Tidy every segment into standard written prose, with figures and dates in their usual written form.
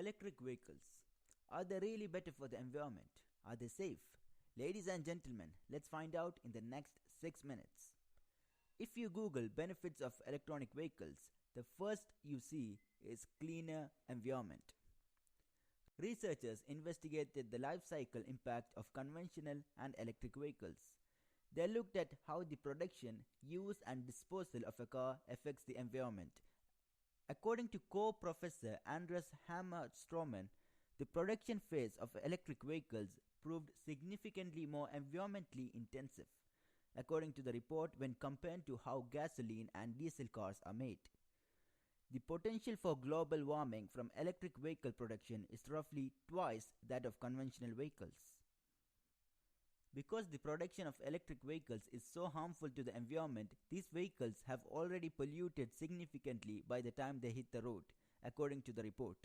Electric vehicles. Are they really better for the environment? Are they safe? Ladies and gentlemen, let's find out in the next 6 minutes. If you Google benefits of electronic vehicles, the first you see is cleaner environment. Researchers investigated the life cycle impact of conventional and electric vehicles. They looked at how the production, use and disposal of a car affects the environment. According to co-professor Andreas Hammer-Stroman, the production phase of electric vehicles proved significantly more environmentally intensive, according to the report, when compared to how gasoline and diesel cars are made. The potential for global warming from electric vehicle production is roughly twice that of conventional vehicles. Because the production of electric vehicles is so harmful to the environment, these vehicles have already polluted significantly by the time they hit the road, according to the report.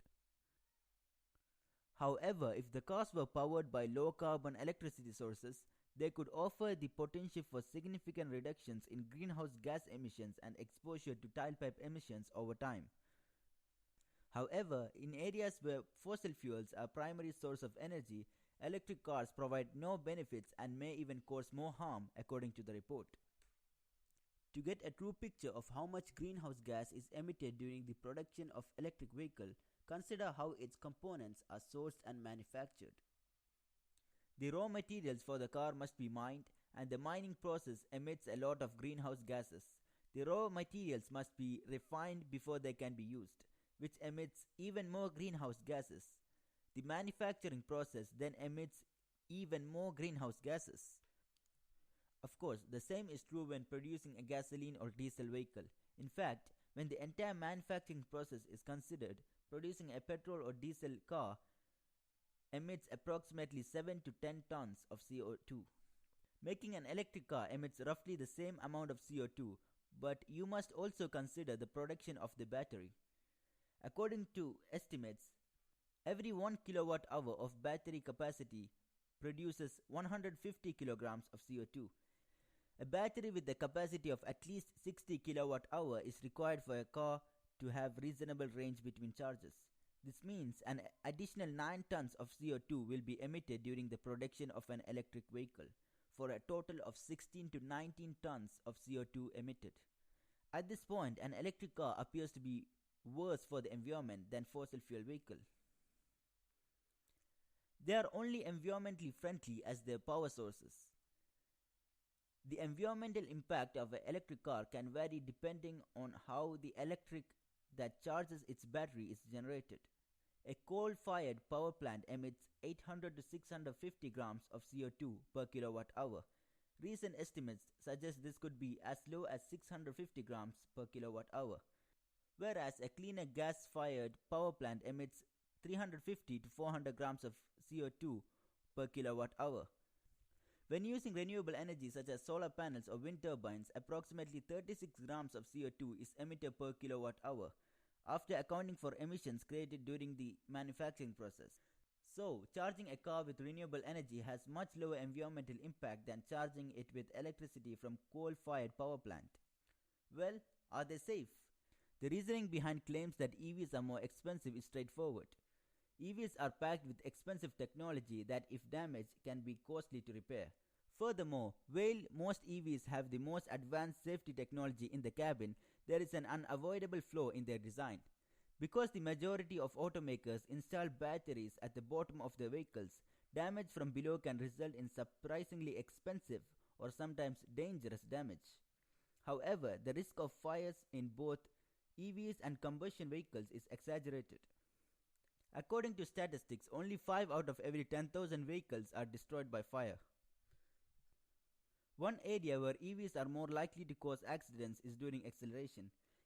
However, if the cars were powered by low-carbon electricity sources, they could offer the potential for significant reductions in greenhouse gas emissions and exposure to tailpipe emissions over time. However, in areas where fossil fuels are primary source of energy, electric cars provide no benefits and may even cause more harm, according to the report. To get a true picture of how much greenhouse gas is emitted during the production of electric vehicle, consider how its components are sourced and manufactured. The raw materials for the car must be mined, and the mining process emits a lot of greenhouse gases. The raw materials must be refined before they can be used, which emits even more greenhouse gases. The manufacturing process then emits even more greenhouse gases. Of course, the same is true when producing a gasoline or diesel vehicle. In fact, when the entire manufacturing process is considered, producing a petrol or diesel car emits approximately 7 to 10 tons of CO2. Making an electric car emits roughly the same amount of CO2, but you must also consider the production of the battery. According to estimates, every 1 kilowatt hour of battery capacity produces 150 kilograms of CO2. A battery with the capacity of at least 60 kilowatt hour is required for a car to have reasonable range between charges. This means an additional 9 tons of CO2 will be emitted during the production of an electric vehicle, for a total of 16 to 19 tons of CO2 emitted. At this point, an electric car appears to be worse for the environment than fossil fuel vehicle. They are only environmentally friendly as their power sources. The environmental impact of an electric car can vary depending on how the electric that charges its battery is generated. A coal-fired power plant emits 800 to 650 grams of CO2 per kilowatt hour. Recent estimates suggest this could be as low as 650 grams per kilowatt hour, whereas a cleaner gas-fired power plant emits 350 to 400 grams of CO2 per kilowatt hour. When using renewable energy such as solar panels or wind turbines, approximately 36 grams of CO2 is emitted per kilowatt hour, after accounting for emissions created during the manufacturing process. So, charging a car with renewable energy has much lower environmental impact than charging it with electricity from coal-fired power plant. Well, are they safe? The reasoning behind claims that EVs are more expensive is straightforward. EVs are packed with expensive technology that, if damaged, can be costly to repair. Furthermore, while most EVs have the most advanced safety technology in the cabin, there is an unavoidable flaw in their design. Because the majority of automakers install batteries at the bottom of their vehicles, damage from below can result in surprisingly expensive or sometimes dangerous damage. However, the risk of fires in both EVs and combustion vehicles is exaggerated. According to statistics, only 5 out of every 10,000 vehicles are destroyed by fire. One area where EVs are more likely to cause accidents is during acceleration.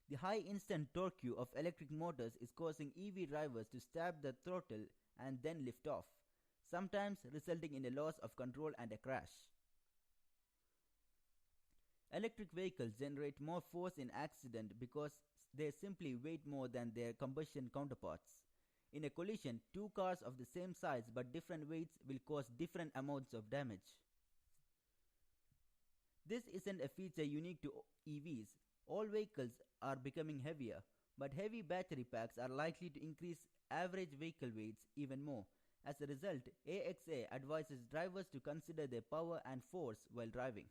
The high instant torque of electric motors is causing EV drivers to stab the throttle and then lift off, sometimes resulting in a loss of control and a crash. Electric vehicles generate more force in accident because they simply weight more than their combustion counterparts. In a collision, 2 cars of the same size but different weights will cause different amounts of damage. This isn't a feature unique to EVs. All vehicles are becoming heavier, but heavy battery packs are likely to increase average vehicle weights even more. As a result, AXA advises drivers to consider their power and force while driving.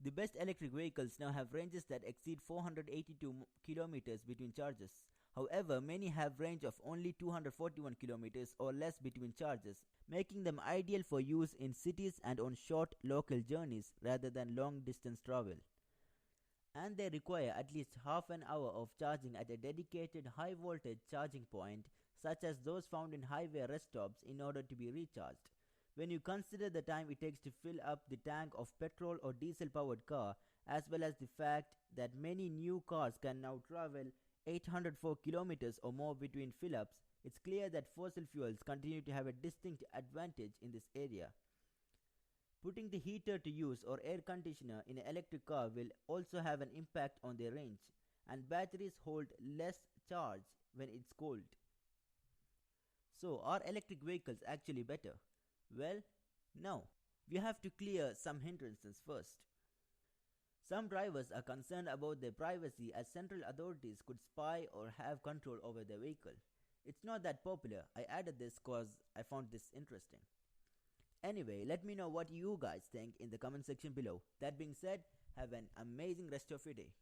The best electric vehicles now have ranges that exceed 482 kilometers between charges. However, many have range of only 241 kilometers or less between charges, making them ideal for use in cities and on short local journeys rather than long distance travel. And they require at least half an hour of charging at a dedicated high voltage charging point, such as those found in highway rest stops, in order to be recharged. When you consider the time it takes to fill up the tank of petrol or diesel powered car, as well as the fact that many new cars can now travel 804 kilometers or more between fill ups, it's clear that fossil fuels continue to have a distinct advantage in this area. Putting the heater to use or air conditioner in an electric car will also have an impact on their range, and batteries hold less charge when it's cold. So, are electric vehicles actually better? Well, no. We have to clear some hindrances first. Some drivers are concerned about their privacy as central authorities could spy or have control over their vehicle. It's not that popular. I added this cause I found this interesting. Anyway, let me know what you guys think in the comment section below. That being said, have an amazing rest of your day.